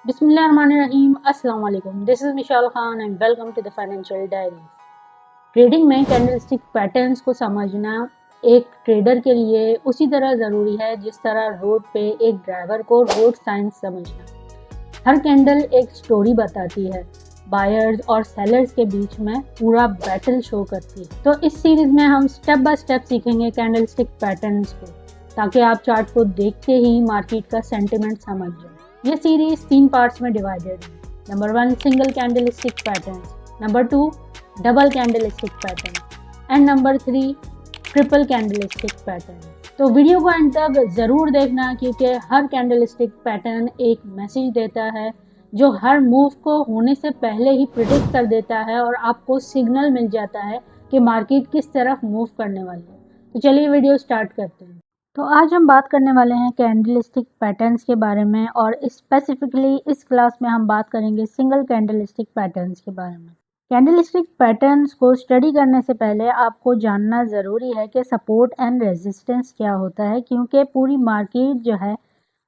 बिस्मिल्लाहिर्रहमानिर्रहीम अस्सलाम वालेकुम। This is Mishal Khan and welcome to the financial diaries. Trading में कैंडलस्टिक पैटर्न्स को समझना एक ट्रेडर के लिए उसी तरह ज़रूरी है जिस तरह रोड पे एक ड्राइवर को रोड साइंस समझना। हर कैंडल एक स्टोरी बताती है, बायर्स और सेलर्स के बीच में पूरा बैटल शो करती है। तो इस सीरीज में हम स्टेप बाय स्टेप सीखेंगे कैंडलस्टिक पैटर्न्स को, ताकि आप चार्ट को देखते ही मार्केट का सेंटिमेंट समझ जाए। ये सीरीज 3 पार्ट्स में डिवाइडेड है। Number 1 single candlestick pattern, number 2 double candlestick pattern and number 3 triple candlestick pattern. तो वीडियो को एंड तक ज़रूर देखना, क्योंकि हर कैंडलस्टिक पैटर्न एक मैसेज देता है जो हर मूव को होने से पहले ही प्रिडिक्ट कर देता है और आपको सिग्नल मिल जाता है कि मार्केट किस तरफ मूव करने वाली है। तो चलिए वीडियो स्टार्ट करते हैं। तो आज हम बात करने वाले हैं कैंडलस्टिक पैटर्न्स के बारे में, और स्पेसिफिकली इस क्लास में हम बात करेंगे सिंगल कैंडलस्टिक पैटर्न्स के बारे में। कैंडलस्टिक पैटर्न्स को स्टडी करने से पहले आपको जानना ज़रूरी है कि सपोर्ट एंड रेजिस्टेंस क्या होता है, क्योंकि पूरी मार्केट जो है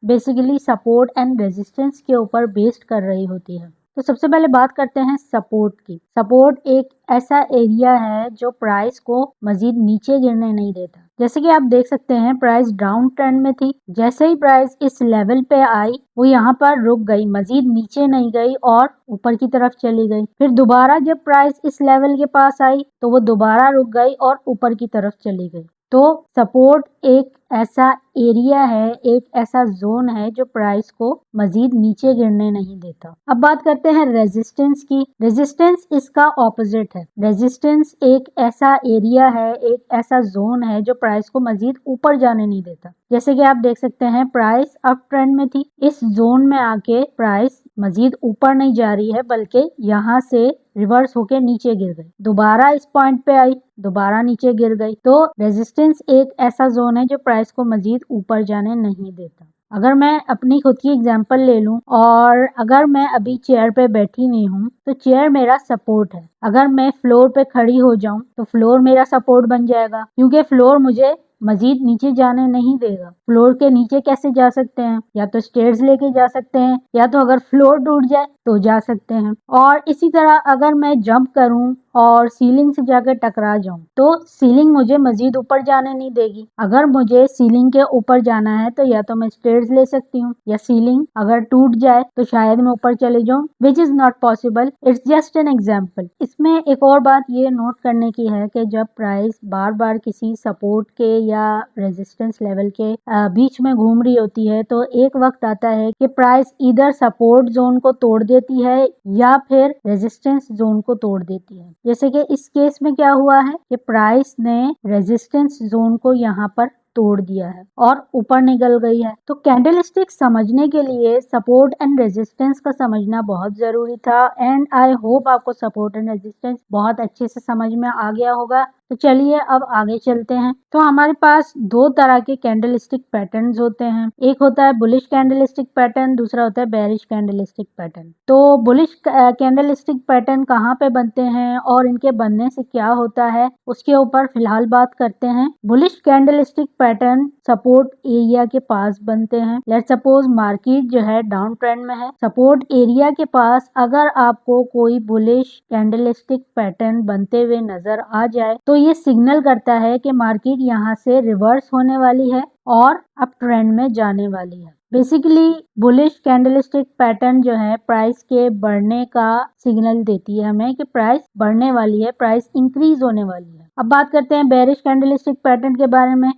बेसिकली सपोर्ट एंड रेजिस्टेंस के ऊपर बेस्ड कर रही होती है। तो सबसे पहले बात करते हैं सपोर्ट की। सपोर्ट एक ऐसा एरिया है जो प्राइस को मजीद नीचे गिरने नहीं देता। जैसे कि आप देख सकते हैं प्राइस डाउन ट्रेंड में थी, जैसे ही प्राइस इस लेवल पे आई वो यहाँ पर रुक गई, मजीद नीचे नहीं गई और ऊपर की तरफ चली गई। फिर दोबारा जब प्राइस इस लेवल के पास आई तो वो दोबारा रुक गई और ऊपर की तरफ चली गई। तो सपोर्ट एक ऐसा एरिया है, एक ऐसा जोन है जो प्राइस को मजीद नीचे गिरने नहीं देता। अब बात करते हैं रेजिस्टेंस की। रेजिस्टेंस इसका ऑपोजिट है। रेजिस्टेंस एक ऐसा एरिया है, एक ऐसा जोन है जो प्राइस को मजीद ऊपर जाने नहीं देता। जैसे कि आप देख सकते हैं प्राइस अप ट्रेंड में थी, इस जोन में आके प्राइस मजीद ऊपर नहीं जा रही है, बल्कि यहाँ से रिवर्स होके नीचे गिर गई, दोबारा इस पॉइंट पे आई, दोबारा नीचे गिर गई। तो रेजिस्टेंस एक ऐसा जोन है जो प्राइस को मजीद ऊपर जाने नहीं देता। अगर मैं अपनी खुद की एग्जांपल ले लूं, और अगर मैं अभी चेयर पे बैठी नहीं हूं तो चेयर मेरा सपोर्ट है। अगर मैं फ्लोर पे खड़ी हो जाऊं तो फ्लोर मेरा सपोर्ट बन जाएगा, क्योंकि फ्लोर मुझे मजीद नीचे जाने नहीं देगा। फ्लोर के नीचे कैसे जा सकते हैं? या तो स्टेयर्स लेके जा सकते हैं, या तो अगर फ्लोर टूट जाए तो जा सकते हैं। और इसी तरह अगर मैं जंप करूं और सीलिंग से जाकर टकरा जाऊं तो सीलिंग मुझे मजीद ऊपर जाने नहीं देगी। अगर मुझे सीलिंग के ऊपर जाना है तो या तो मैं स्टेयर्स ले सकती हूँ, या सीलिंग अगर टूट जाए तो शायद मैं ऊपर चले जाऊं, which is not possible. It's just an example. इसमें एक और बात ये नोट करने की है कि जब प्राइस बार बार किसी सपोर्ट के या रेजिस्टेंस लेवल के बीच में घूम रही होती है तो एक वक्त आता है कि प्राइस इधर सपोर्ट जोन को तोड़ देती है या फिर रेजिस्टेंस जोन को तोड़ देती है। जैसे कि इस केस में क्या हुआ है कि प्राइस ने रेजिस्टेंस जोन को यहाँ पर तोड़ दिया है और ऊपर निकल गई है। तो कैंडलस्टिक समझने के लिए सपोर्ट एंड रेजिस्टेंस का समझना बहुत जरूरी था, एंड आई होप आपको सपोर्ट एंड रेजिस्टेंस बहुत अच्छे से समझ में आ गया होगा। तो चलिए अब आगे चलते हैं। तो हमारे पास दो तरह के कैंडलस्टिक पैटर्न्स होते हैं। एक होता है बुलिश कैंडलस्टिक पैटर्न, दूसरा होता है बेरिश कैंडलस्टिक पैटर्न। तो बुलिश कैंडलस्टिक पैटर्न कहाँ पे बनते हैं और इनके बनने से क्या होता है, उसके ऊपर फिलहाल बात करते हैं। Bullish candlestick pattern support area के पास बनते हैं। लेट्स सपोज मार्केट जो है डाउन ट्रेंड में है, सपोर्ट एरिया के पास अगर आपको कोई बुलिश कैंडलस्टिक पैटर्न बनते हुए नजर आ जाए तो ये सिग्नल करता है कि मार्केट यहाँ से रिवर्स होने वाली है और अप ट्रेंड में जाने वाली है। बेसिकली बुलिश कैंडलस्टिक पैटर्न जो है प्राइस के बढ़ने का सिग्नल देती है हमें कि प्राइस बढ़ने वाली है, प्राइस इंक्रीज होने वाली है। अब बात करते हैं बेरिश कैंडलस्टिक पैटर्न के बारे में।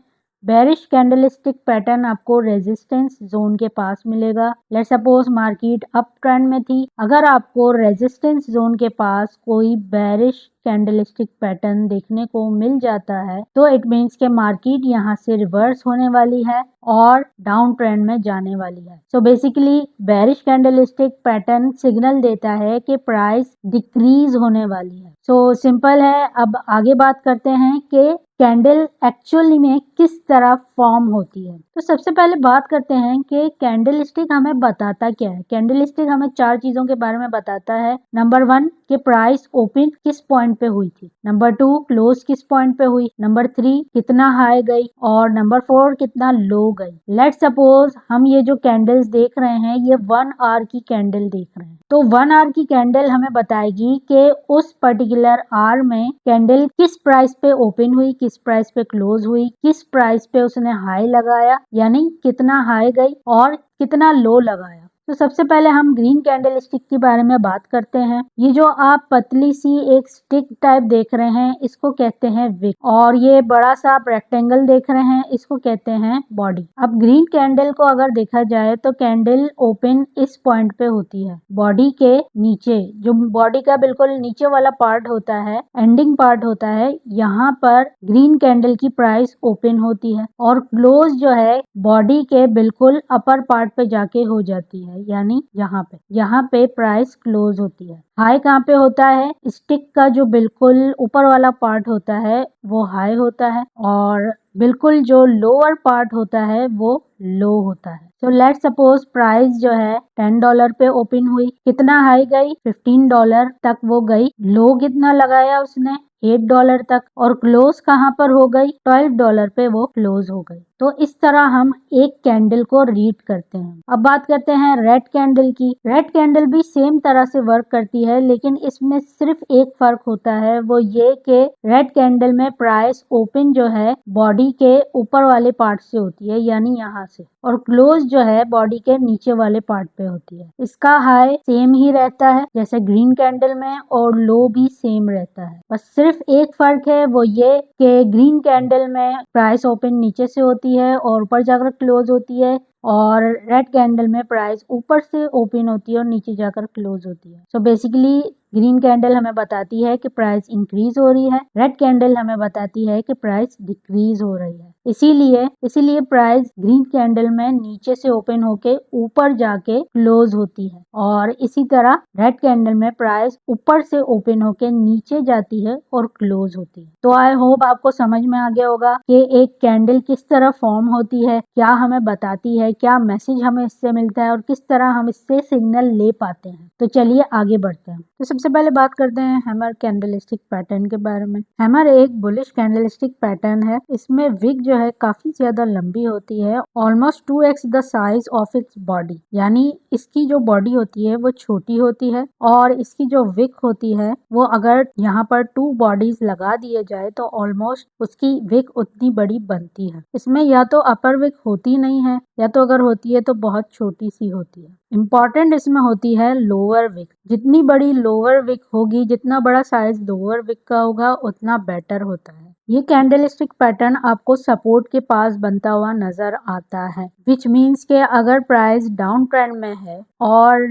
बेरिश कैंडलस्टिक पैटर्न आपको रेजिस्टेंस जोन के पास मिलेगा। Let's suppose market up trend में थी, अगर आपको रेजिस्टेंस जोन के पास कोई बेरिश कैंडलस्टिक पैटर्न देखने को मिल जाता है तो इट मीन्स के मार्केट यहाँ से रिवर्स होने वाली है और डाउन ट्रेंड में जाने वाली है। So basically bearish candlestick pattern signal देता है कि प्राइस डिक्रीज होने वाली है। सो सिंपल है। अब आगे बात करते हैं कि कैंडल एक्चुअली में किस तरह फॉर्म होती है। तो सबसे पहले बात करते हैं कि कैंडलस्टिक हमें बताता क्या है। कैंडलस्टिक हमें 4 चीजों के बारे में बताता है। नंबर 1 कि प्राइस ओपन किस पॉइंट पॉइंट पे हुई थी, नंबर 2 क्लोज किस पॉइंट पे हुई, नंबर 3 कितना हाई गई और नंबर 4 कितना लो गई। लेट्स सपोज हम ये जो कैंडल्स देख रहे हैं ये 1 आवर की कैंडल देख रहे हैं, तो 1 आवर की कैंडल हमें बताएगी कि उस पर्टिकुलर आवर में कैंडल किस प्राइस पे ओपन हुई, किस प्राइस पे क्लोज हुई, किस प्राइस पे उसने हाई लगाया, यानी कितना हाई गई और कितना लो लगाया। तो सबसे पहले हम ग्रीन कैंडल स्टिक के बारे में बात करते हैं। ये जो आप पतली सी एक स्टिक टाइप देख रहे हैं इसको कहते हैं विक, और ये बड़ा सा आप रेक्टेंगल देख रहे हैं इसको कहते हैं बॉडी। अब ग्रीन कैंडल को अगर देखा जाए तो कैंडल ओपन इस पॉइंट पे होती है, बॉडी के नीचे, जो बॉडी का बिल्कुल नीचे वाला पार्ट होता है, एंडिंग पार्ट होता है, यहाँ पर ग्रीन कैंडल की प्राइस ओपन होती है और क्लोज जो है बॉडी के बिल्कुल अपर पार्ट पे जाके हो जाती है, यानी यहाँ पे प्राइस क्लोज होती है। हाई कहाँ पे होता है, स्टिक का जो बिल्कुल ऊपर वाला पार्ट होता है वो हाई होता है और बिल्कुल जो लोअर पार्ट होता है वो लो होता है। तो लेट्स सपोज प्राइस जो है $10 पे ओपन हुई, कितना हाई गई, $15 तक वो गई, लो कितना लगाया उसने, $8 तक, और क्लोज कहाँ पर हो गई, $12 पे वो क्लोज हो गई। तो इस तरह हम एक कैंडल को रीड करते हैं। अब बात करते हैं रेड कैंडल की। रेड कैंडल भी सेम तरह से वर्क करती है, लेकिन इसमें सिर्फ एक फर्क होता है, वो ये कि रेड कैंडल में प्राइस ओपन जो है बॉडी के ऊपर वाले पार्ट से होती है, यानी यहाँ से, और क्लोज जो है बॉडी के नीचे वाले पार्ट पे होती है। इसका हाई सेम ही रहता है जैसे ग्रीन कैंडल में, और लो भी सेम रहता है। बस सिर्फ एक फर्क है, वो ये कि ग्रीन कैंडल में प्राइस ओपन नीचे से होती है और ऊपर जाकर क्लोज होती है, और रेड कैंडल में प्राइस ऊपर से ओपन होती है और नीचे जाकर क्लोज होती है। सो बेसिकली ग्रीन कैंडल हमें बताती है कि प्राइस इंक्रीज हो रही है, रेड कैंडल हमें बताती है कि प्राइस डिक्रीज हो रही है। इसीलिए प्राइस ग्रीन कैंडल में नीचे से ओपन होके ऊपर जाके क्लोज होती है, और इसी तरह रेड कैंडल में प्राइस ऊपर से ओपन होके नीचे जाती है और क्लोज होती है। तो आई होप आपको समझ में आ गया होगा कि एक कैंडल किस तरह फॉर्म होती है, क्या हमें बताती है, क्या मैसेज हमें इससे मिलता है और किस तरह हम इससे सिग्नल ले पाते हैं। तो चलिए आगे बढ़ते हैं। तो सबसे पहले बात करते हैं हैमर कैंडलस्टिक पैटर्न के बारे में। हैमर एक बुलिश कैंडलस्टिक पैटर्न है। इसमें विक जो है काफी ज्यादा लंबी होती है, almost 2x the size of its body, यानी इसकी जो बॉडी होती है वो छोटी होती है, और इसकी जो विक होती है वो अगर यहाँ पर 2 बॉडीज लगा दिए जाए तो ऑलमोस्ट उसकी विक उतनी बड़ी बनती है। इसमें या तो अपर विक होती नहीं है, या तो अगर होती है तो बहुत छोटी सी होती है। इम्पॉर्टेंट इसमें होती है लोअर विक। जितनी बड़ी लोअर विक होगी, जितना बड़ा साइज लोअर विक का होगा, उतना बेटर होता है। ये कैंडलस्टिक पैटर्न आपको सपोर्ट के पास बनता हुआ नजर आता है, विच मीन्स के अगर प्राइस डाउन ट्रेंड में है और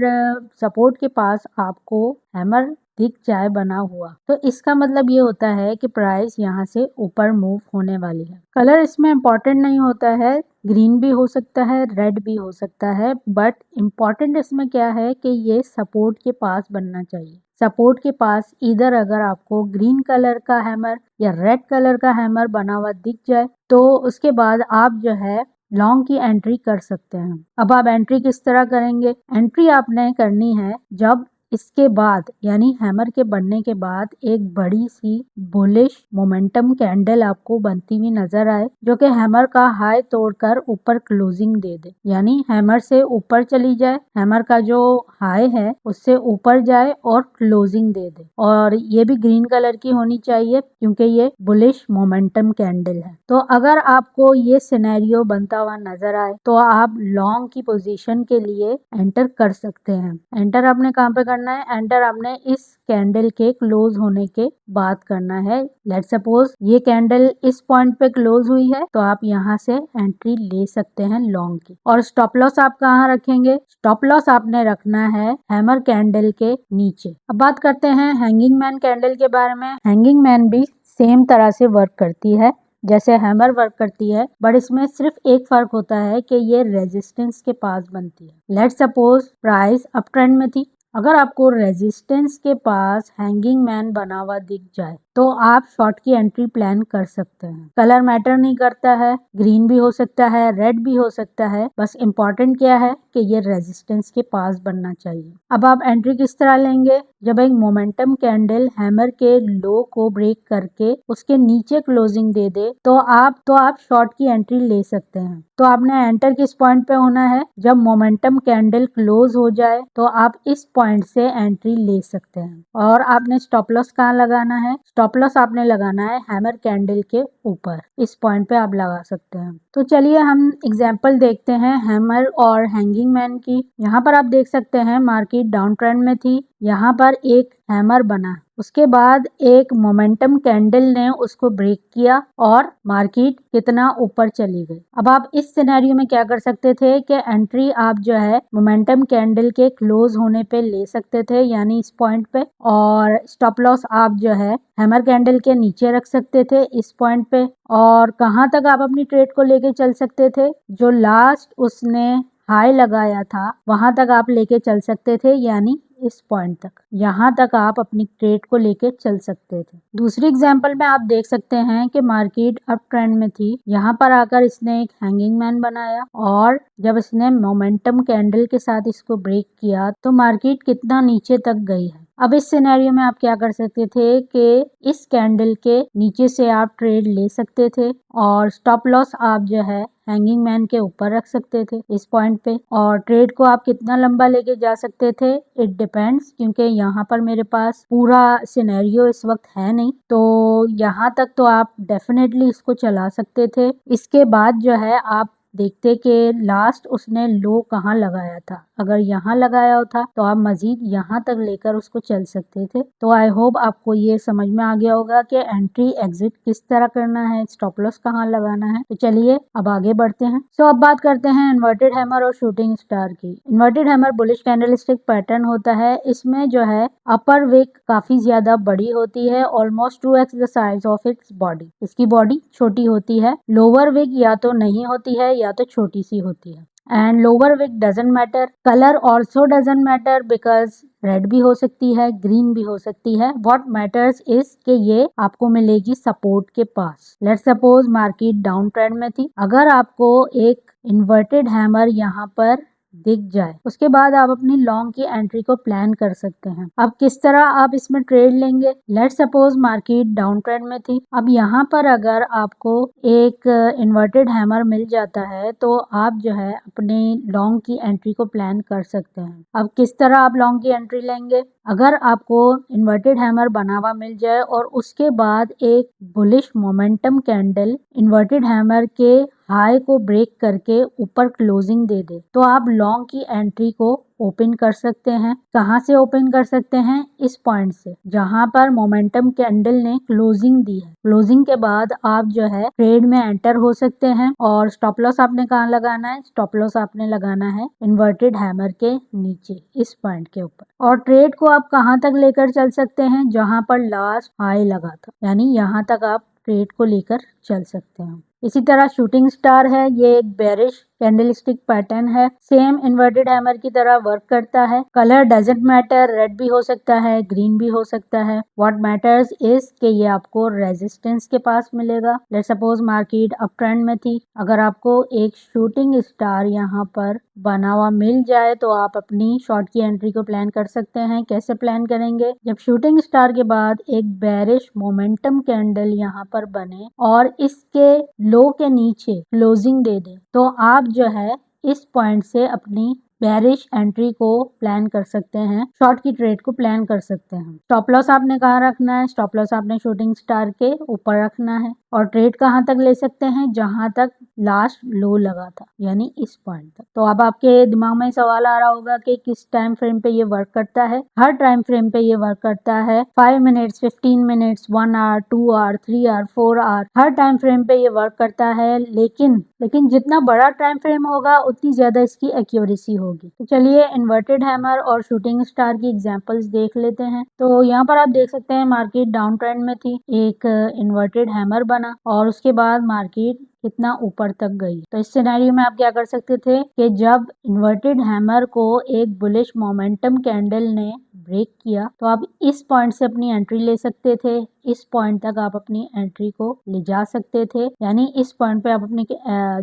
सपोर्ट के पास आपको हैमर दिख जाए बना हुआ, तो इसका मतलब ये होता है कि प्राइस यहाँ से ऊपर मूव होने वाली है। कलर इसमें इम्पोर्टेंट नहीं होता है, ग्रीन भी हो सकता है, रेड भी हो सकता है, बट इम्पॉर्टेंट इसमें क्या है कि ये सपोर्ट के पास बनना चाहिए। सपोर्ट के पास इधर अगर आपको ग्रीन कलर का हैमर या रेड कलर का हैमर बना हुआ दिख जाए तो उसके बाद आप जो है लॉन्ग की एंट्री कर सकते हैं। अब आप एंट्री किस तरह करेंगे, एंट्री आपने करनी है जब इसके बाद यानी हैमर के बनने के बाद एक बड़ी सी बुलिश मोमेंटम कैंडल आपको बनती हुई नजर आए, जो कि हैमर का हाई तोड़कर ऊपर क्लोजिंग दे दे, यानी हैमर से ऊपर चली जाए, हैमर का जो हाई है उससे ऊपर जाए और क्लोजिंग दे दे। और ये भी ग्रीन कलर की होनी चाहिए क्योंकि ये बुलिश मोमेंटम कैंडल है। तो अगर आपको ये सिनेरियो बनता हुआ नजर आए तो आप लॉन्ग की पोजीशन के लिए एंटर कर सकते हैं। एंटर आपने कहाँ पे करना है, एंटर आपने इस कैंडल के क्लोज होने के बाद करना है। लेट्स सपोज ये कैंडल इस पॉइंट पे क्लोज हुई है तो आप यहाँ से एंट्री ले सकते हैं लॉन्ग की। और स्टॉप लॉस आप कहाँ रखेंगे, स्टॉप लॉस आपने रखना है हैमर कैंडल के नीचे। अब बात करते हैं हैंगिंग मैन कैंडल के बारे में। हैंगिंग मैन भी सेम तरह से वर्क करती है जैसे हैमर वर्क करती है, बट इसमें सिर्फ एक फर्क होता है कि ये रेजिस्टेंस के पास बनती है। Let's suppose price up trend में थी, अगर आपको रेजिस्टेंस के पास हैंगिंग मैन बना हुआ दिख जाए तो आप शॉर्ट की एंट्री प्लान कर सकते हैं। कलर मैटर नहीं करता है, ग्रीन भी हो सकता है, रेड भी हो सकता है, बस इम्पोर्टेंट क्या है कि ये रेजिस्टेंस के पास बनना चाहिए। अब आप एंट्री किस तरह लेंगे? जब एक मोमेंटम कैंडल हैमर के लो को ब्रेक करके उसके नीचे क्लोजिंग दे दे तो आप शॉर्ट की एंट्री ले सकते हैं। तो आपने एंटर किस पॉइंट पे होना है? जब मोमेंटम कैंडल क्लोज हो जाए तो आप इस पॉइंट से एंट्री ले सकते हैं। और आपने स्टॉप लॉस कहाँ लगाना है? स्टॉप लॉस आपने लगाना है हैमर कैंडल के ऊपर, इस पॉइंट पे आप लगा सकते हैं। तो चलिए हम एग्जांपल देखते हैं हैमर और हैंगिंग मैन की। यहाँ पर आप देख सकते हैं मार्केट डाउन ट्रेंड में थी, यहाँ पर एक हैमर बना, उसके बाद एक मोमेंटम कैंडल ने उसको ब्रेक किया और मार्केट कितना ऊपर चली गई। अब आप इस सिनेरियो में क्या कर सकते थे कि एंट्री आप जो है मोमेंटम कैंडल के क्लोज होने पे ले सकते थे, यानी इस पॉइंट पे, और स्टॉप लॉस आप जो है हैमर कैंडल के नीचे रख सकते थे इस पॉइंट पे। और कहाँ तक आप अपनी ट्रेड को लेके चल सकते थे? जो लास्ट उसने हाई लगाया था वहां तक आप लेके चल सकते थे, यानी इस पॉइंट तक, यहाँ तक आप अपनी ट्रेड को लेके चल सकते थे। दूसरी एग्जांपल में आप देख सकते हैं कि मार्केट अप ट्रेंड में थी, यहाँ पर आकर इसने एक हैंगिंग मैन बनाया और जब इसने मोमेंटम कैंडल के साथ इसको ब्रेक किया तो मार्केट कितना नीचे तक गई है। अब इस सिनेरियो में आप क्या कर सकते थे कि इस कैंडल के नीचे से आप ट्रेड ले सकते थे और स्टॉप लॉस आप जो है हैंगिंग मैन के ऊपर रख सकते थे इस पॉइंट पे। और ट्रेड को आप कितना लंबा लेके जा सकते थे? इट डिपेंड्स, क्योंकि यहाँ पर मेरे पास पूरा सिनेरियो इस वक्त है नहीं, तो यहाँ तक तो आप डेफिनेटली इसको चला सकते थे। इसके बाद जो है आप देखते कि लास्ट उसने लो कहाँ लगाया था। अगर यहाँ लगाया होता तो आप मजीद यहाँ तक लेकर उसको चल सकते थे। तो आई होप आपको ये समझ में आ गया होगा कि एंट्री एग्जिट किस तरह करना है, स्टॉप लॉस कहाँ लगाना है। तो चलिए अब आगे बढ़ते हैं। अब बात करते हैं इन्वर्टेड हैमर और शूटिंग स्टार की। Inverted hammer bullish candlestick pattern होता है। इसमें जो है अपर विक काफी ज्यादा बड़ी होती है, almost 2x the size of its body. इसकी बॉडी छोटी होती है। लोअर विक या तो नहीं होती है या तो छोटी सी होती है। And lower wick doesn't matter, colour also doesn't matter because red भी हो सकती है, ग्रीन भी हो सकती है। व्हाट मैटर्स इज कि ये आपको मिलेगी सपोर्ट के पास। Let's suppose market downtrend में थी, अगर आपको एक इन्वर्टेड हैमर यहाँ पर दिख जाए उसके बाद आप अपनी लॉन्ग की एंट्री को प्लान कर सकते हैं। अब किस तरह आप इसमें ट्रेड लेंगे? Let's suppose market downtrend में थी, अब यहाँ पर अगर आपको एक इन्वर्टेड हैमर मिल जाता है तो आप जो है अपने लॉन्ग की एंट्री को प्लान कर सकते हैं। अब किस तरह आप लॉन्ग की एंट्री लेंगे? अगर आपको इन्वर्टेड हैमर बना हुआ मिल जाए और उसके बाद एक bullish momentum candle inverted hammer के हाई को ब्रेक करके ऊपर क्लोजिंग दे दे तो आप लॉन्ग की एंट्री को ओपन कर सकते हैं। कहाँ से ओपन कर सकते हैं? इस पॉइंट से जहां पर मोमेंटम कैंडल ने क्लोजिंग दी है। क्लोजिंग के बाद आप जो है ट्रेड में एंटर हो सकते हैं। और स्टॉप लॉस आपने कहाँ लगाना है? स्टॉप लॉस आपने लगाना है इन्वर्टेड हैमर के नीचे, इस पॉइंट के ऊपर। और ट्रेड को आप कहाँ तक लेकर चल सकते हैं? जहां पर लास्ट हाई लगा था, यानी यहाँ तक आप ट्रेड को लेकर चल सकते हैं। इसी तरह शूटिंग स्टार है, ये एक बेरिश कैंडलस्टिक पैटर्न है, सेम इन्वर्टेड हैमर की तरह वर्क करता है। कलर डजंट मैटर, रेड भी हो सकता है, ग्रीन भी हो सकता है। व्हाट मैटर्स इज कि ये आपको रेजिस्टेंस के पास मिलेगा। Let's suppose market up trend में थी, अगर आपको एक शूटिंग स्टार यहाँ पर बना हुआ मिल जाए तो आप अपनी शॉर्ट की एंट्री को प्लान कर सकते हैं। कैसे प्लान करेंगे? जब शूटिंग स्टार के बाद एक बेरिश मोमेंटम कैंडल यहाँ पर बने और इसके लो के नीचे क्लोजिंग दे दे तो आप जो है इस पॉइंट से अपनी बेरिश एंट्री को प्लान कर सकते हैं, शॉर्ट की ट्रेड को प्लान कर सकते हैं। स्टॉप लॉस आपने कहाँ रखना है? स्टॉप लॉस आपने शूटिंग स्टार के ऊपर रखना है। और ट्रेड कहाँ तक ले सकते हैं? जहां तक लास्ट लो लगा था, यानी इस पॉइंट तक। तो अब आपके दिमाग में सवाल आ रहा होगा कि किस टाइम फ्रेम पे ये वर्क करता है। हर टाइम फ्रेम पे ये वर्क करता है। 5 minutes, 15 minutes, 1 hour, 2 hour, 3 hour, 4 hour, हर टाइम फ्रेम पे ये वर्क करता है। लेकिन जितना बड़ा टाइम फ्रेम होगा उतनी ज्यादा इसकी एक्यूरेसी होगी। तो चलिए इन्वर्टेड हैमर और शूटिंग स्टार की एग्जांपल्स देख लेते हैं। तो यहाँ पर आप देख सकते हैं मार्केट डाउन ट्रेंड में थी, एक इन्वर्टेड हैमर बना और उसके बाद मार्केट कितना ऊपर तक गई। तो इस सिनेरियो में आप क्या कर सकते थे कि जब इन्वर्टेड हैमर को एक बुलिश मोमेंटम कैंडल ने ब्रेक किया तो आप इस पॉइंट से अपनी एंट्री ले सकते थे इस पॉइंट तक आप अपनी एंट्री को ले जा सकते थे, यानी इस पॉइंट पे आप अपनी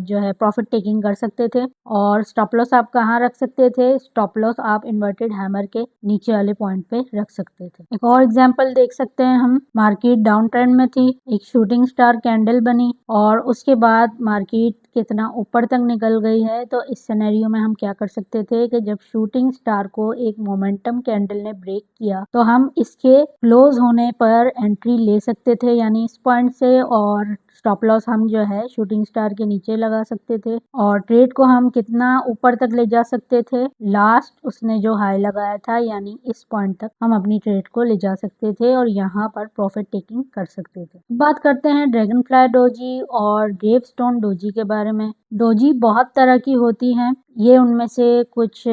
जो है प्रॉफिट टेकिंग कर सकते थे। और स्टॉप लॉस आप कहाँ रख सकते थे? स्टॉप लॉस आप इन्वर्टेड हैमर के नीचे वाले पॉइंट पे रख सकते थे। एक और एग्जांपल देख सकते हैं हम, मार्केट डाउन ट्रेंड में थी, एक शूटिंग स्टार कैंडल बनी और उसके बाद मार्केट कितना ऊपर तक निकल गई है। तो इस सिनेरियो में हम क्या कर सकते थे कि जब शूटिंग स्टार को एक मोमेंटम कैंडल ने ब्रेक किया तो हम इसके क्लोज होने पर एंट्री ले सकते थे, यानी इस पॉइंट से, और स्टॉप लॉस हम जो है शूटिंग स्टार के नीचे लगा सकते थे और ट्रेड को हम कितना ऊपर तक ले जा सकते थे? लास्ट उसने जो हाई लगाया था, यानी इस पॉइंट तक हम अपनी ट्रेड को ले जा सकते थे और यहाँ पर प्रॉफिट टेकिंग कर सकते थे। बात करते हैं ड्रैगन फ्लाई डोजी और ग्रेवस्टोन डोजी के बारे में। डोजी बहुत तरह की होती हैं, ये उनमें से कुछ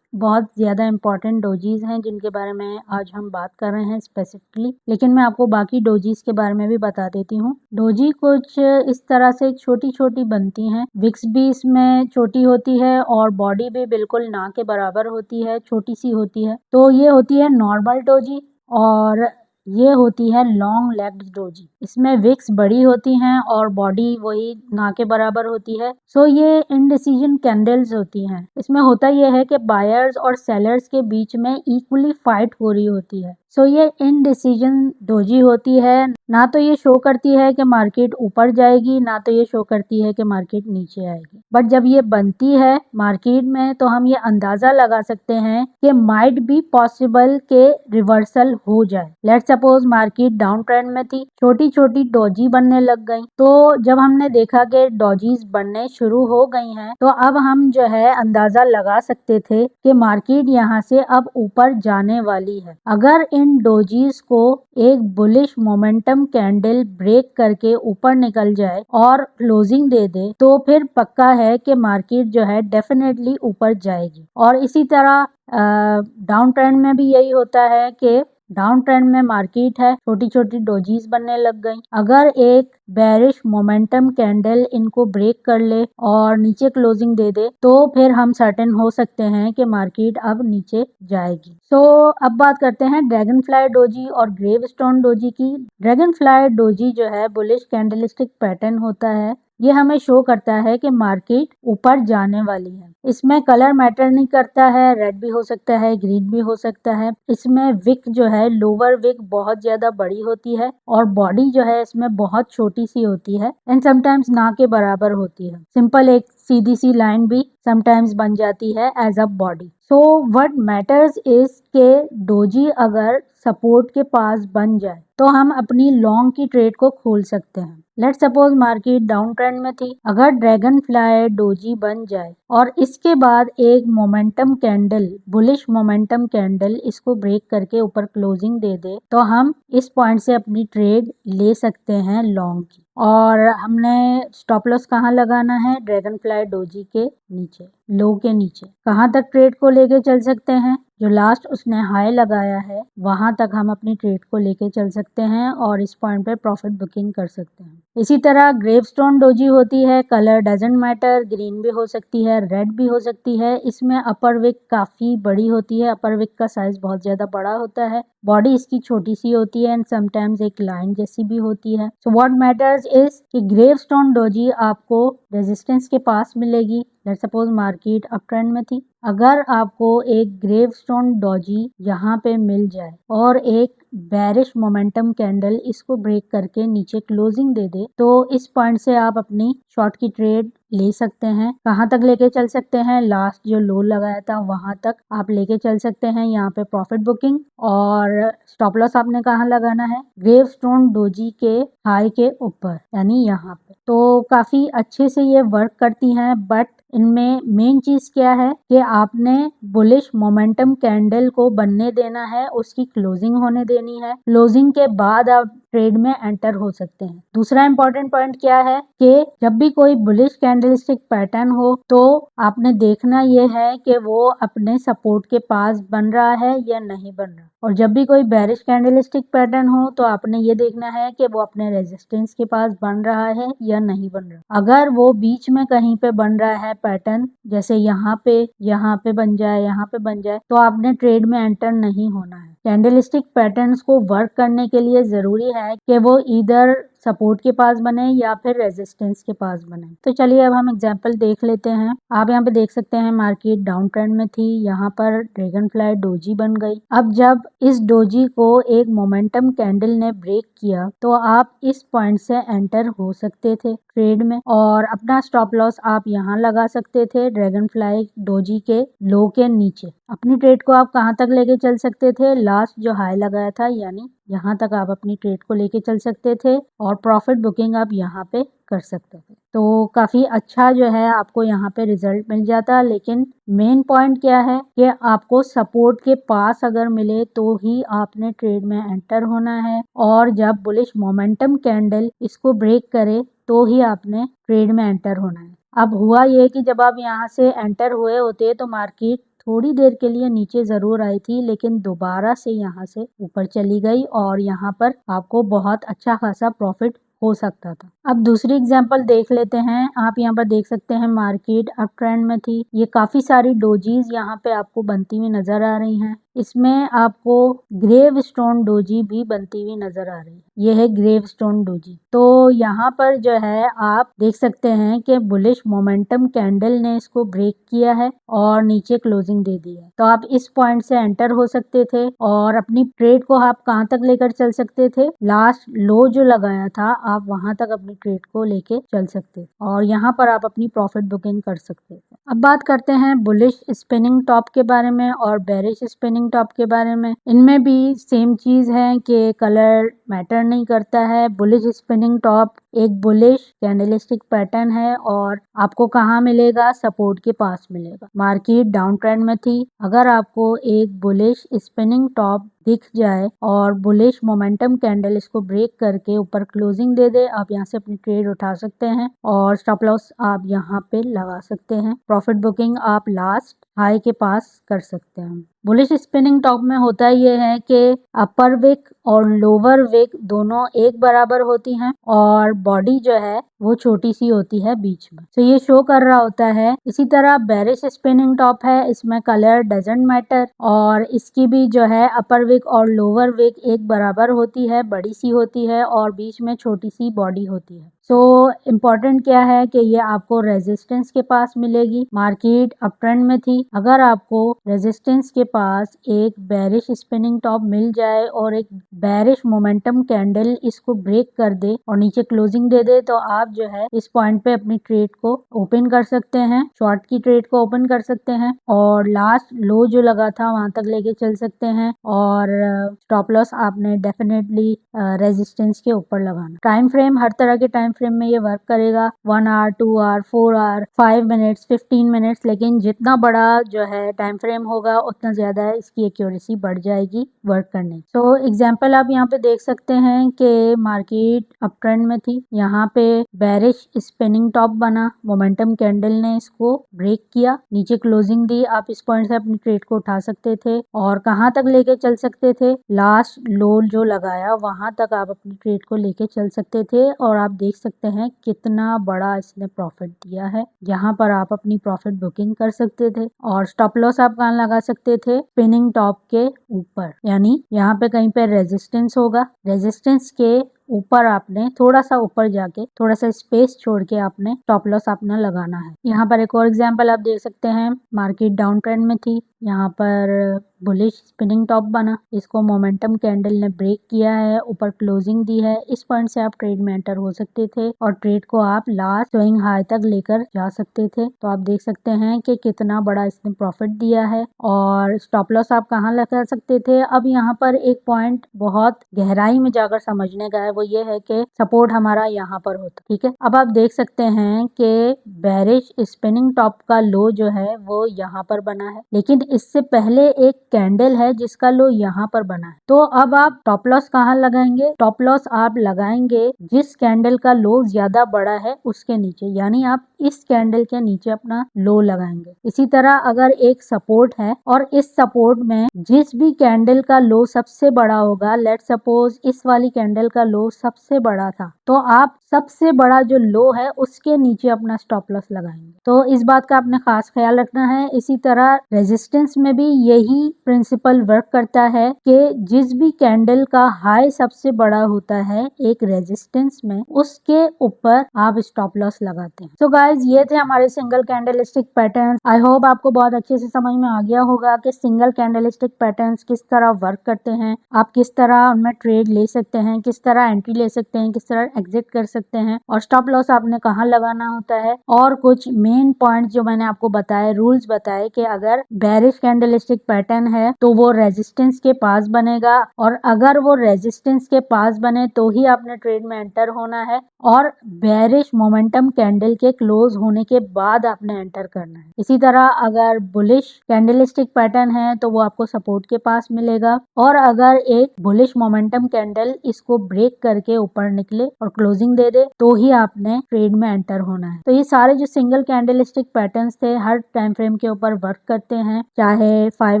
बहुत ज़्यादा इम्पॉर्टेंट डोजीज हैं जिनके बारे में आज हम बात कर रहे हैं स्पेसिफिकली, लेकिन मैं आपको बाकी डोजीज के बारे में भी बता देती हूँ। डोजी कुछ इस तरह से छोटी छोटी बनती हैं, विक्स भी इसमें छोटी होती है और बॉडी भी बिल्कुल ना के बराबर होती है, छोटी सी होती है। तो ये होती है नॉर्मल डोजी और ये होती है लॉन्ग लेग्ड डोजी। इसमें विक्स बड़ी होती हैं और बॉडी वही ना के बराबर होती है। सो ये इनडिसीजन कैंडल्स होती हैं। इसमें होता यह है कि बायर्स और सेलर्स के बीच में इक्वली फाइट हो रही होती है। सो ये इनडिसीजन डोजी होती है, ना तो ये शो करती है कि मार्केट ऊपर जाएगी, ना तो ये शो करती है कि मार्केट नीचे आएगी। बट जब ये बनती है मार्केट में तो हम ये अंदाजा लगा सकते हैं कि माइट बी पॉसिबल के रिवर्सल हो जाए। Let's suppose market downtrend में थी, छोटी छोटी डोजी बनने लग गई। तो जब हमने देखा कि डोजीज बनने शुरू हो गई हैं, तो अब हम जो है अंदाजा लगा सकते थे कि मार्केट यहाँ से अब ऊपर जाने वाली है। अगर इन डोजीज को एक बुलिश मोमेंटम कैंडल ब्रेक करके ऊपर निकल जाए और क्लोजिंग दे दे तो फिर पक्का है कि मार्केट जो है डेफिनेटली ऊपर जाएगी। और इसी तरह डाउन ट्रेंड में भी यही होता है कि डाउन ट्रेंड में मार्केट है, छोटी छोटी डोजीज बनने लग गई। अगर एक बेरिश मोमेंटम कैंडल इनको ब्रेक कर ले और नीचे क्लोजिंग दे दे तो फिर हम सर्टेन हो सकते हैं कि मार्केट अब नीचे जाएगी। सो अब बात करते हैं ड्रैगन फ्लाई डोजी और ग्रेवस्टोन डोजी की। ड्रैगन फ्लाई डोजी जो है बुलिश कैंडलस्टिक पैटर्न होता है, ये हमें शो करता है कि मार्केट ऊपर जाने वाली है। इसमें कलर मैटर नहीं करता है, रेड भी हो सकता है, ग्रीन भी हो सकता है। इसमें विक जो है लोअर विक बहुत ज्यादा बड़ी होती है और बॉडी जो है इसमें बहुत छोटी सी होती है एंड समटाइम्स ना के बराबर होती है। सिंपल एक सीधी सी लाइन भी समटाइम्स बन जाती है as a body. So what matters is के डोजी अगर सपोर्ट के पास बन जाए तो हम अपनी लॉन्ग की ट्रेड को खोल सकते हैं। Let's suppose market downtrend में थी, अगर ड्रैगन फ्लाई डोजी बन जाए और इसके बाद एक momentum candle, bullish momentum candle इसको ब्रेक करके ऊपर क्लोजिंग दे दे तो हम इस पॉइंट से अपनी ट्रेड ले सकते हैं लॉन्ग की। और हमने स्टॉप लॉस कहाँ लगाना है? ड्रैगन फ्लाई डोजी के नीचे, लो के नीचे। कहाँ तक ट्रेड को लेके चल सकते हैं? जो लास्ट उसने हाई लगाया है वहां तक हम अपनी ट्रेड को लेके चल सकते हैं और इस पॉइंट पे प्रॉफिट बुकिंग कर सकते हैं। इसी तरह ग्रेवस्टोन डोजी होती है, कलर डजंट मैटर, ग्रीन भी हो सकती है, रेड भी हो सकती है। इसमें अपर विक काफी बड़ी होती है, अपर विक का साइज बहुत ज्यादा बड़ा होता है, बॉडी इसकी छोटी सी होती है एंड समटाइम्स एक लाइन जैसी भी होती है। सो व्हाट मैटर्स इज कि ग्रेवस्टोन डोजी आपको रेजिस्टेंस के पास मिलेगी। Let's suppose market up trend में थी, अगर आपको एक ग्रेवस्टोन डोजी यहाँ पे मिल जाए और एक बेरिश मोमेंटम कैंडल इसको ब्रेक करके नीचे क्लोजिंग दे दे तो इस पॉइंट से आप अपनी शॉर्ट की ट्रेड ले सकते हैं। कहाँ तक लेके चल सकते हैं? लास्ट जो लो लगाया था वहां तक आप लेके चल सकते हैं। यहाँ पे प्रॉफिट बुकिंग और स्टॉप लॉस आपने कहाँ लगाना है? ग्रेवस्टोन डोजी के हाई के ऊपर, यानी यहाँ पे। तो काफी अच्छे से ये वर्क करती हैं, बट इनमें मेन चीज क्या है कि आपने बुलिश मोमेंटम कैंडल को बनने देना है, उसकी क्लोजिंग होने देनी है। क्लोजिंग के बाद आप ट्रेड में एंटर हो सकते हैं। दूसरा इंपॉर्टेंट पॉइंट क्या है कि जब भी कोई बुलिश कैंडलस्टिक पैटर्न हो तो आपने देखना यह है कि वो अपने सपोर्ट के पास बन रहा है या नहीं बन रहा, और जब भी कोई बेरिश कैंडलस्टिक पैटर्न हो तो आपने ये देखना है कि वो अपने रेजिस्टेंस के पास बन रहा है या नहीं बन रहा। अगर वो बीच में कहीं पे बन रहा है पैटर्न, जैसे यहाँ पे बन जाए, यहाँ पे बन जाए, तो आपने ट्रेड में एंटर नहीं होना है। कैंडलस्टिक पैटर्न्स को वर्क करने के लिए जरूरी है कि वो इधर सपोर्ट के पास बने या फिर रेजिस्टेंस के पास बने। तो चलिए अब हम एग्जांपल देख लेते हैं। आप यहाँ पे देख सकते हैं मार्केट डाउन ट्रेंड में थी, यहाँ पर ड्रैगन फ्लाई डोजी बन गई। अब जब इस डोजी को एक मोमेंटम कैंडल ने ब्रेक किया तो आप इस पॉइंट से एंटर हो सकते थे ट्रेड में और अपना स्टॉप लॉस आप यहाँ लगा सकते थे ड्रैगन फ्लाई डोजी के लो के नीचे। अपनी ट्रेड को आप कहाँ तक लेके चल सकते थे, लास्ट जो हाई लगाया था यानी यहाँ तक आप अपनी ट्रेड को लेके चल सकते थे और प्रॉफिट बुकिंग आप यहाँ पे कर सकते थे। तो काफ़ी अच्छा जो है आपको यहाँ पे रिजल्ट मिल जाता। लेकिन मेन पॉइंट क्या है कि आपको सपोर्ट के पास अगर मिले तो ही आपने ट्रेड में एंटर होना है और जब बुलिश मोमेंटम कैंडल इसको ब्रेक करे तो ही आपने ट्रेड में एंटर होना है। अब हुआ ये कि जब आप यहाँ से एंटर हुए होते तो मार्केट थोड़ी देर के लिए नीचे जरूर आई थी लेकिन दोबारा से यहाँ से ऊपर चली गई और यहाँ पर आपको बहुत अच्छा खासा प्रॉफिट हो सकता था। अब दूसरी एग्जांपल देख लेते हैं। आप यहाँ पर देख सकते हैं मार्केट अप ट्रेंड में थी। ये काफी सारी डोजीज यहाँ पे आपको बनती हुई नजर आ रही हैं। इसमें आपको ग्रेव स्टोन डोजी भी बनती हुई नजर आ रही है। ये है ग्रेव स्टोन डोजी। तो यहाँ पर जो है आप देख सकते हैं कि बुलिश मोमेंटम कैंडल ने इसको ब्रेक किया है और नीचे क्लोजिंग दे दी है। तो आप इस पॉइंट से एंटर हो सकते थे और अपनी ट्रेड को आप कहाँ तक लेकर चल सकते थे, लास्ट लो जो लगाया था आप वहां तक अपनी ट्रेड को लेके चल सकते और यहाँ पर आप अपनी प्रॉफिट बुकिंग कर सकते थे। अब बात करते हैं बुलिश स्पिनिंग टॉप के बारे में और बेरिश स्पिनिंग टॉप के बारे में। इनमें भी सेम चीज है कि कलर मैटर नहीं करता है। बुलिश स्पिनिंग टॉप एक बुलिश कैंडलस्टिक पैटर्न है और आपको कहाँ मिलेगा, सपोर्ट के पास मिलेगा। मार्केट डाउन ट्रेंड में थी, अगर आपको एक बुलिश स्पिनिंग टॉप दिख जाए और बुलिश मोमेंटम कैंडल इसको ब्रेक करके ऊपर क्लोजिंग दे दे, आप यहाँ से अपनी ट्रेड उठा सकते हैं और स्टॉप लॉस आप यहाँ पे लगा सकते हैं। प्रॉफिट बुकिंग आप लास्ट हाई के पास कर सकते हैं। बुलिश स्पिनिंग टॉप में होता ये है कि अपर विक और लोअर विक दोनों एक बराबर होती हैं और बॉडी जो है वो छोटी सी होती है बीच में, तो ये शो कर रहा होता है। इसी तरह बेरिश स्पिनिंग टॉप है, इसमें कलर डजंट मैटर और इसकी भी जो है अपर विक और लोअर विक एक बराबर होती है, बड़ी सी होती है और बीच में छोटी सी बॉडी होती है। सो इम्पोर्टेंट क्या है कि ये आपको रेजिस्टेंस के पास मिलेगी। मार्केट अप ट्रेंड में थी, अगर आपको रेजिस्टेंस के पास एक बेरिश स्पिनिंग टॉप मिल जाए और एक बेरिश मोमेंटम कैंडल इसको ब्रेक कर दे और नीचे क्लोजिंग दे दे तो आप जो है इस पॉइंट पे अपनी ट्रेड को ओपन कर सकते हैं, शॉर्ट की ट्रेड को ओपन कर सकते हैं और लास्ट लो जो लगा था वहां तक लेके चल सकते हैं और स्टॉप लॉस आपने डेफिनेटली रेजिस्टेंस के ऊपर लगाना। टाइम फ्रेम हर तरह के टाइम फ्रेम में ये वर्क करेगा, 1 hour, 2 hour, 4 hour, 5 minutes, 15 minutes, लेकिन जितना बड़ा जो है टाइम फ्रेम होगा उतना ज्यादा इसकी एक्यूरेसी बढ़ जाएगी वर्क करने। तो एग्जाम्पल आप यहाँ पे देख सकते हैं कि मार्केट अप ट्रेंड में थी, यहाँ पे बेरिश स्पिनिंग टॉप बना, मोमेंटम कैंडल ने इसको ब्रेक किया, नीचे क्लोजिंग दी, आप इस पॉइंट से अपनी ट्रेड को उठा सकते थे और कहाँ तक लेके चल सकते थे, लास्ट लो जो लगाया वहां तक आप अपनी ट्रेड को लेके चल सकते थे और आप देख सकते हैं कितना बड़ा इसने प्रॉफिट दिया है। यहाँ पर आप अपनी प्रॉफिट बुकिंग कर सकते थे और स्टॉप लॉस आप कहाँ लगा सकते थे, स्पिनिंग टॉप के ऊपर, यानी यहाँ पे कहीं पे रेजिस्टेंस होगा, रेजिस्टेंस के ऊपर आपने थोड़ा सा ऊपर जाके थोड़ा सा स्पेस छोड़ के आपने स्टॉप लॉस अपना लगाना है। यहाँ पर एक और एग्जांपल आप देख सकते हैं, मार्केट डाउन ट्रेंड में थी, यहाँ पर बुलिश स्पिनिंग टॉप बना, इसको मोमेंटम कैंडल ने ब्रेक किया है, ऊपर क्लोजिंग दी है, इस पॉइंट से आप ट्रेड में एंटर हो सकते थे और ट्रेड को आप लास्ट स्विंग हाई तक लेकर जा सकते थे। तो आप देख सकते हैं कि कितना बड़ा इसने प्रॉफिट दिया है और स्टॉप लॉस आप कहाँ लगा सकते थे। अब यहाँ पर एक पॉइंट बहुत गहराई में जाकर समझने का है, वो ये है कि सपोर्ट हमारा यहाँ पर होता, ठीक है। अब आप देख सकते हैं कि बेरिश स्पिनिंग टॉप का लो जो है वो यहाँ पर बना है, लेकिन इससे पहले एक कैंडल है जिसका लो यहाँ पर बना है। तो अब आप टॉप लॉस कहाँ लगाएंगे, टॉप लॉस आप लगाएंगे जिस कैंडल का लो ज्यादा बड़ा है उसके नीचे, यानी आप इस कैंडल के नीचे अपना लो लगाएंगे। इसी तरह अगर एक सपोर्ट है और इस सपोर्ट में जिस भी कैंडल का लो सबसे बड़ा होगा, लेट सपोज इस वाली कैंडल का लो सबसे बड़ा था, तो आप सबसे बड़ा जो लो है उसके नीचे अपना स्टॉप लॉस लगाएंगे। तो इस बात का आपने खास ख्याल रखना है। इसी तरह रेजिस्टेंस रेजिस्टेंस में भी यही प्रिंसिपल वर्क करता है कि जिस भी कैंडल का हाई सबसे बड़ा होता है एक रेजिस्टेंस में, उसके ऊपर आप स्टॉप लॉस लगाते हैं। सो गाइज, ये थे हमारे single candlestick pattern. I hope आपको बहुत अच्छे से समझ में आ गया होगा कि सिंगल कैंडलस्टिक पैटर्न्स किस तरह वर्क करते हैं, आप किस तरह उनमें ट्रेड ले सकते हैं, किस तरह एंट्री ले सकते हैं, किस तरह एग्जिट कर सकते हैं, और स्टॉप लॉस आपने कहाँ लगाना होता है, और कुछ मेन पॉइंट जो मैंने आपको बताए, रूल्स बताए कि अगर बेरिश कैंडलस्टिक पैटर्न है तो वो रेजिस्टेंस के पास बनेगा, और अगर वो रेजिस्टेंस के पास बने तो ही आपने ट्रेड में एंटर होना है, और बेरिश मोमेंटम कैंडल के क्लोज होने के बाद आपने एंटर करना है। इसी तरह अगर बुलिश कैंडलस्टिक पैटर्न है तो वो आपको सपोर्ट के पास मिलेगा, और अगर एक बुलिश मोमेंटम कैंडल इसको ब्रेक करके ऊपर निकले और क्लोजिंग दे दे तो ही आपने ट्रेड में एंटर होना है। तो ये सारे जो सिंगल कैंडलस्टिक पैटर्न्स थे हर टाइम फ्रेम के ऊपर वर्क करते हैं, चाहे 5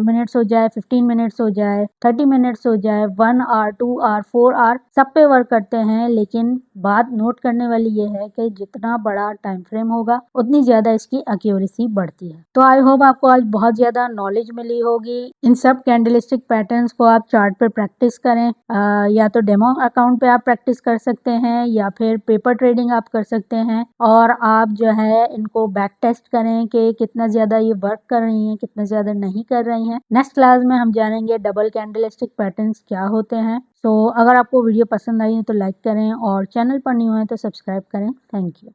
मिनट्स हो जाए, 15 मिनट्स हो जाए, 30 मिनट्स हो जाए, 1 आवर, 2 आवर, 4 आवर, सब पे वर्क करते हैं। लेकिन बात नोट करने वाली ये है कि जितना बड़ा टाइम फ्रेम होगा उतनी ज्यादा इसकी एक्यूरेसी बढ़ती है। तो आई होप आपको आज बहुत ज्यादा नॉलेज मिली होगी। इन सब कैंडलस्टिक पैटर्न्स को आप चार्ट पे प्रैक्टिस करें, या तो डेमो अकाउंट पे आप प्रैक्टिस कर सकते हैं या फिर पेपर ट्रेडिंग आप कर सकते हैं, और आप जो है इनको बैक टेस्ट करें कि कितना ज्यादा ये वर्क कर रही हैं, कितना ज्यादा नहीं कर रही हैं। नेक्स्ट क्लास में हम जानेंगे डबल कैंडलस्टिक पैटर्न्स क्या होते हैं। अगर आपको वीडियो पसंद आई है तो लाइक करें, और चैनल पर न्यू है तो सब्सक्राइब करें। Thank you.